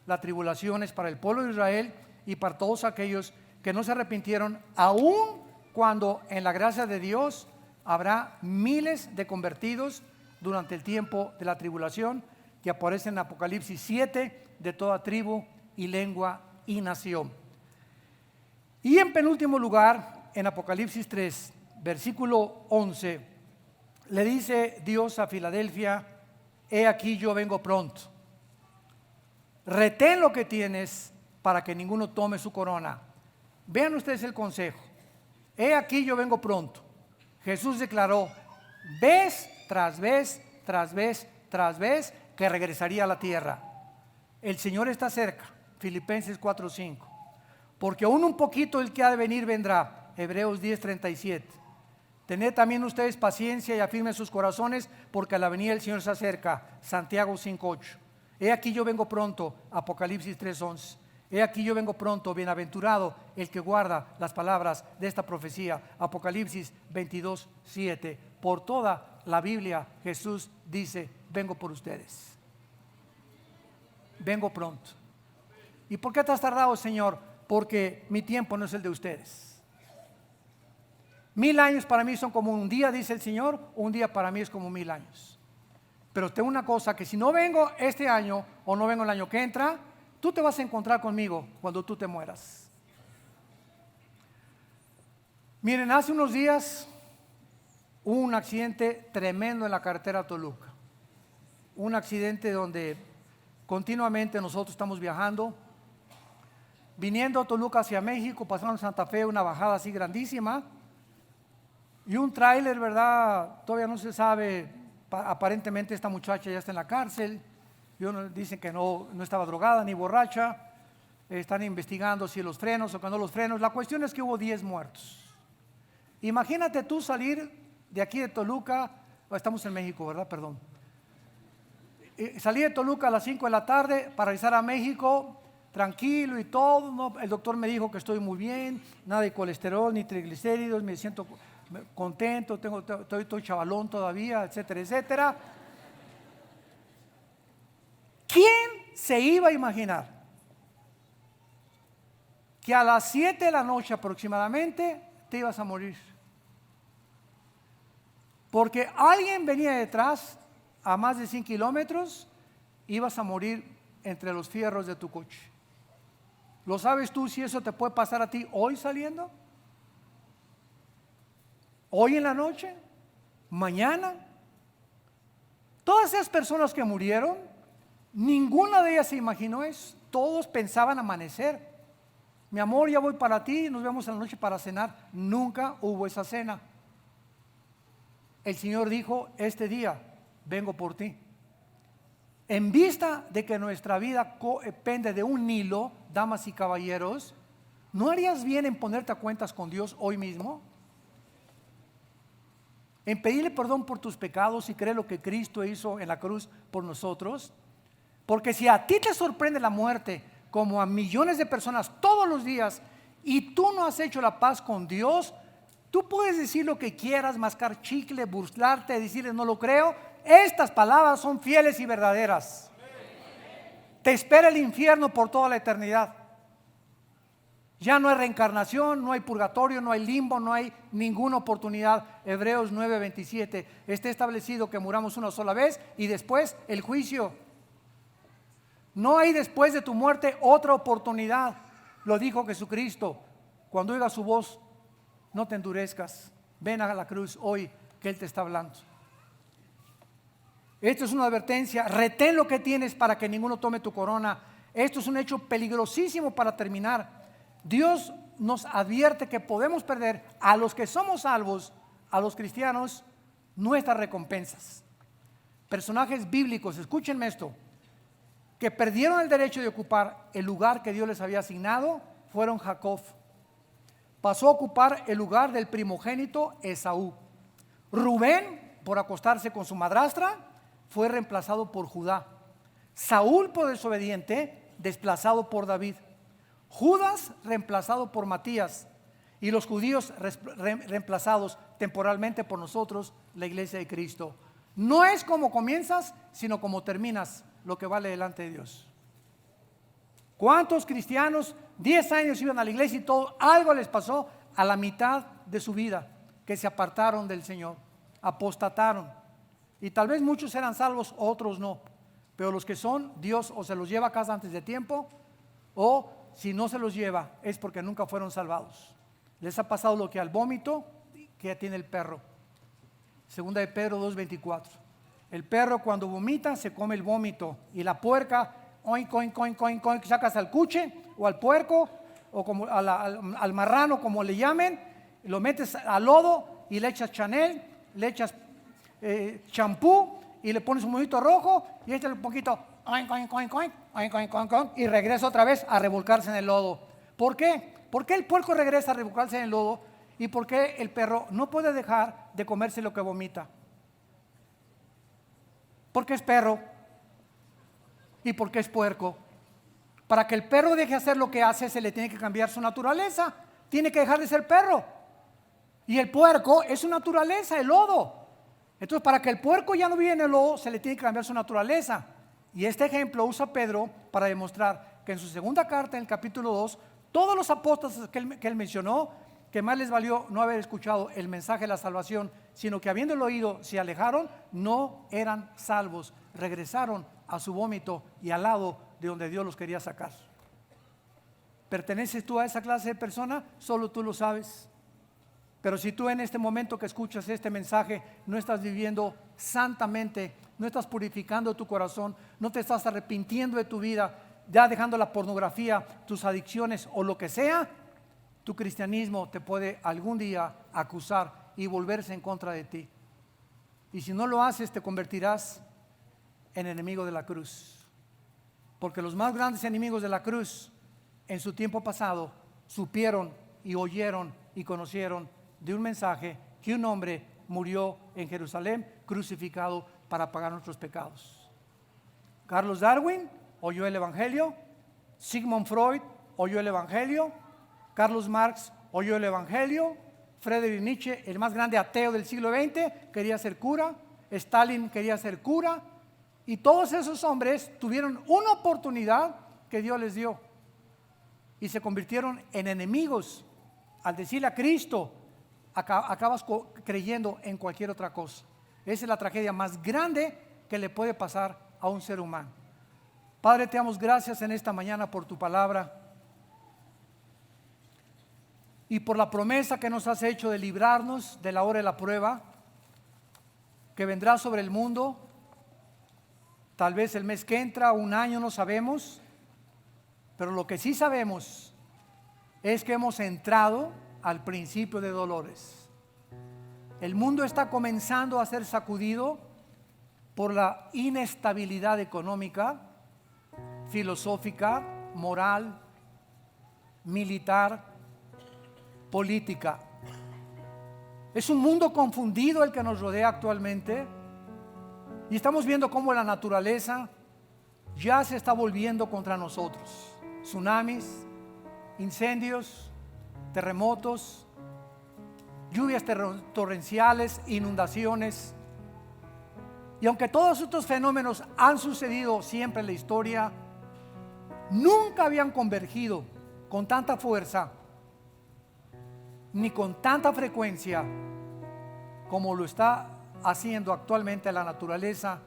La tribulación es para el pueblo de Israel y para todos aquellos que no se arrepintieron, aun cuando en la gracia de Dios habrá miles de convertidos durante el tiempo de la tribulación que aparece en Apocalipsis 7, de toda tribu y lengua y nación. Y en penúltimo lugar, en Apocalipsis 3, versículo 11, le dice Dios a Filadelfia: he aquí yo vengo pronto. Retén lo que tienes para que ninguno tome su corona. Vean ustedes el consejo. He aquí yo vengo pronto. Jesús declaró vez tras vez, tras vez, tras vez, que regresaría a la tierra. El Señor está cerca. Filipenses 4:5. Porque aún un poquito el que ha de venir vendrá. Hebreos 10:37. Tened también ustedes paciencia y afirmen sus corazones, porque a la venida del Señor se acerca. Santiago 5:8. He aquí yo vengo pronto. Apocalipsis 3:11. He aquí yo vengo pronto, bienaventurado el que guarda las palabras de esta profecía. Apocalipsis 22:7. Por toda la Biblia Jesús dice: vengo por ustedes. Vengo pronto. ¿Y por qué te has tardado, Señor? Porque mi tiempo no es el de ustedes. 1000 años para mí son como un día, dice el Señor. Un día para mí es como 1000 años. Pero tengo una cosa, que si no vengo este año o no vengo el año que entra, tú te vas a encontrar conmigo cuando tú te mueras. Miren, hace unos días hubo un accidente tremendo en la carretera a Toluca. Un accidente donde continuamente nosotros estamos viajando, viniendo a Toluca hacia México, pasando en Santa Fe, una bajada así grandísima, y un tráiler, ¿verdad? Todavía no se sabe, aparentemente esta muchacha ya está en la cárcel. Dicen que no estaba drogada ni borracha. Están investigando si los frenos o que no los frenos. La cuestión es que hubo 10 muertos. Imagínate tú salir de aquí de Toluca, estamos en México, ¿verdad? Perdón. Salí de Toluca a las 5 de la tarde para regresar a México, tranquilo y todo. No, el doctor me dijo que estoy muy bien, nada de colesterol ni triglicéridos, me siento contento, estoy chavalón todavía, etcétera, etcétera. ¿Quién se iba a imaginar que a las 7 de la noche aproximadamente te ibas a morir? Porque alguien venía detrás a más de 100 kilómetros, ibas a morir entre los fierros de tu coche. ¿Lo sabes tú si eso te puede pasar a ti hoy saliendo? ¿Hoy en la noche? ¿Mañana? Todas esas personas que murieron, ninguna de ellas se imaginó eso. Todos pensaban amanecer. Mi amor, ya voy para ti, nos vemos en la noche para cenar. Nunca hubo esa cena. El Señor dijo: este día vengo por ti. En vista de que nuestra vida pende de un hilo, damas y caballeros, ¿no harías bien en ponerte a cuentas con Dios hoy mismo? En pedirle perdón por tus pecados y creer lo que Cristo hizo en la cruz por nosotros. Porque si a ti te sorprende la muerte, como a millones de personas todos los días, y tú no has hecho la paz con Dios, tú puedes decir lo que quieras, mascar chicle, burlarte, decirle no lo creo. Estas palabras son fieles y verdaderas. Te espera el infierno por toda la eternidad. Ya no hay reencarnación, no hay purgatorio, no hay limbo, no hay ninguna oportunidad. Hebreos 9:27. Está establecido que muramos una sola vez y después el juicio. No hay después de tu muerte otra oportunidad. Lo dijo Jesucristo. Cuando oigas su voz, no te endurezcas. Ven a la cruz hoy que Él te está hablando. Esto es una advertencia. Retén lo que tienes para que ninguno tome tu corona. Esto es un hecho peligrosísimo para terminar. Dios nos advierte que podemos perder a los que somos salvos, a los cristianos, nuestras recompensas. Personajes bíblicos, escúchenme esto, que perdieron el derecho de ocupar el lugar que Dios les había asignado, fueron Jacob. Pasó a ocupar el lugar del primogénito Esaú. Rubén, por acostarse con su madrastra, fue reemplazado por Judá. Saúl, por desobediente, desplazado por David. Judas, reemplazado por Matías. Y los judíos reemplazados temporalmente por nosotros, la iglesia de Cristo. No es como comienzas, sino como terminas, lo que vale delante de Dios. ¿Cuántos cristianos 10 años iban a la iglesia y todo, algo les pasó a la mitad de su vida, que se apartaron del Señor, apostataron? Y tal vez muchos eran salvos, otros no. Pero los que son, Dios o se los lleva a casa antes de tiempo, o si no se los lleva, es porque nunca fueron salvados. Les ha pasado lo que al vómito que tiene el perro. Segunda de Pedro 2:24. El perro cuando vomita se come el vómito, y la puerca, oink, oink, oink, oink, oink, sacas al cuche o al puerco o como al marrano, como le llamen, lo metes al lodo y le echas Chanel, le echas champú y le pones un mojito rojo y échale un poquito oink, oink, oink, oink, oink, oink, oink, oink, y regresa otra vez a revolcarse en el lodo. ¿Por qué? ¿Por qué el puerco regresa a revolcarse en el lodo? ¿Y por qué el perro no puede dejar de comerse lo que vomita? Porque es perro y porque es puerco. Para que el perro deje de hacer lo que hace, se le tiene que cambiar su naturaleza. Tiene que dejar de ser perro. Y el puerco es su naturaleza, el lodo. Entonces, para que el puerco ya no viva en el lodo, se le tiene que cambiar su naturaleza. Y este ejemplo usa Pedro para demostrar que en su segunda carta, en el capítulo 2, todos los apóstoles que él mencionó, que más les valió no haber escuchado el mensaje de la salvación, sino que habiéndolo oído se alejaron, no eran salvos, regresaron a su vómito y al lado de donde Dios los quería sacar. ¿Perteneces tú a esa clase de persona? Solo tú lo sabes. Pero si tú en este momento que escuchas este mensaje no estás viviendo santamente, no estás purificando tu corazón, no te estás arrepintiendo de tu vida, ya dejando la pornografía, tus adicciones o lo que sea, tu cristianismo te puede algún día acusar y volverse en contra de ti. Y si no lo haces, te convertirás en enemigo de la cruz. Porque los más grandes enemigos de la cruz en su tiempo pasado supieron y oyeron y conocieron de un mensaje que un hombre murió en Jerusalén crucificado para pagar nuestros pecados. Carlos Darwin oyó el Evangelio, Sigmund Freud oyó el Evangelio, Carlos Marx oyó el Evangelio, Friedrich Nietzsche, el más grande ateo del siglo XX, quería ser cura, Stalin quería ser cura, y todos esos hombres tuvieron una oportunidad que Dios les dio y se convirtieron en enemigos. Al decirle a Cristo, acabas creyendo en cualquier otra cosa. Esa es la tragedia más grande que le puede pasar a un ser humano. Padre, te damos gracias en esta mañana por tu palabra y por la promesa que nos has hecho de librarnos de la hora de la prueba que vendrá sobre el mundo. Tal vez el mes que entra, un año, no sabemos, pero lo que sí sabemos es que hemos entrado al principio de dolores. El mundo está comenzando a ser sacudido por la inestabilidad económica, filosófica, moral, militar, política. Es un mundo confundido el que nos rodea actualmente y estamos viendo cómo la naturaleza ya se está volviendo contra nosotros. Tsunamis, incendios, terremotos, lluvias torrenciales, inundaciones. Y aunque todos estos fenómenos han sucedido siempre en la historia, nunca habían convergido con tanta fuerza ni con tanta frecuencia como lo está haciendo actualmente la naturaleza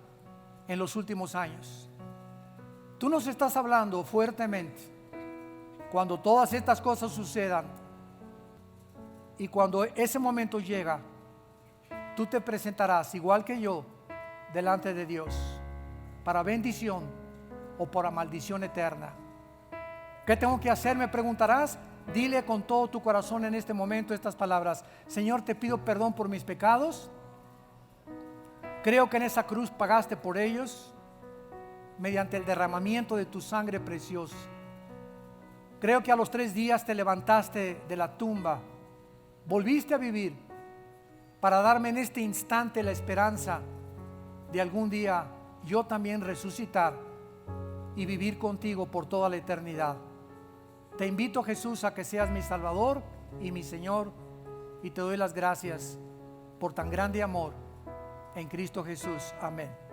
en los últimos años. Tú nos estás hablando fuertemente. Cuando todas estas cosas sucedan y cuando ese momento llega, tú te presentarás igual que yo delante de Dios para bendición o para maldición eterna. ¿Qué tengo que hacer? Me preguntarás. Dile con todo tu corazón en este momento estas palabras: Señor, te pido perdón por mis pecados. Creo que en esa cruz pagaste por ellos mediante el derramamiento de tu sangre preciosa. Creo que a los 3 días te levantaste de la tumba, volviste a vivir para darme en este instante la esperanza de algún día yo también resucitar y vivir contigo por toda la eternidad. Te invito, Jesús, a que seas mi Salvador y mi Señor, y te doy las gracias por tan grande amor en Cristo Jesús. Amén.